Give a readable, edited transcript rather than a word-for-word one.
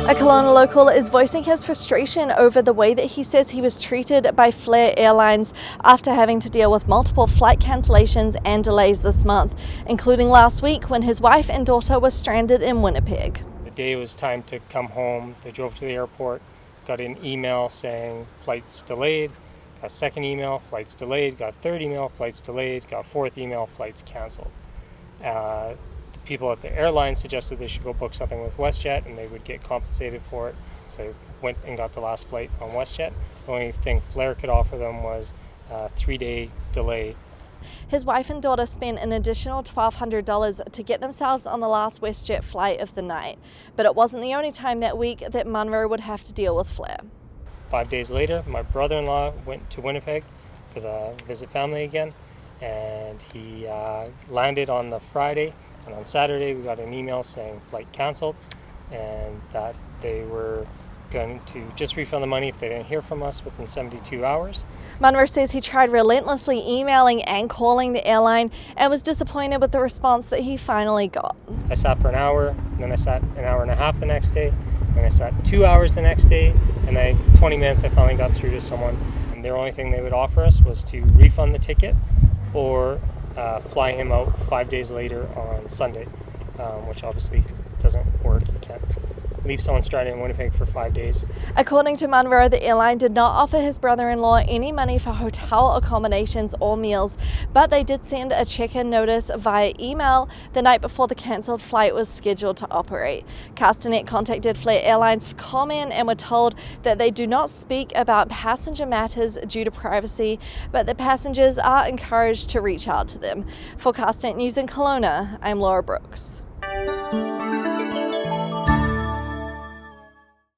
A Kelowna local is voicing his frustration over the way that he says he was treated by Flair Airlines after having to deal with multiple flight cancellations and delays this month, including last week when his wife and daughter were stranded in Winnipeg. The day it was time to come home, they drove to the airport, got an email saying flight's delayed, got a second email, flight's delayed, got a third email, flight's delayed, got a fourth email, flight's canceled. People at the airline suggested they should go book something with WestJet and they would get compensated for it. So they went and got the last flight on WestJet. The only thing Flair could offer them was a 3-day delay. His wife and daughter spent an additional $1,200 to get themselves on the last WestJet flight of the night. But it wasn't the only time that week that Munro would have to deal with Flair. 5 days later, my brother-in-law went to Winnipeg for the visit family again, and he landed on the Friday. And on Saturday, we got an email saying flight canceled and that they were going to just refund the money if they didn't hear from us within 72 hours. Munro says he tried relentlessly emailing and calling the airline and was disappointed with the response that he finally got. I sat for an hour, and then I sat an hour and a half the next day, and I sat 2 hours the next day, and then 20 minutes I finally got through to someone. And their only thing they would offer us was to refund the ticket or fly him out 5 days later on Sunday, which obviously doesn't work. You can't leave someone stranded in Winnipeg for 5 days. According to Munro, the airline did not offer his brother-in-law any money for hotel accommodations or meals, but they did send a check-in notice via email the night before the cancelled flight was scheduled to operate. Castanet contacted Flair Airlines for comment and were told that they do not speak about passenger matters due to privacy, but that passengers are encouraged to reach out to them. For Castanet News in Kelowna, I'm Laura Brooks.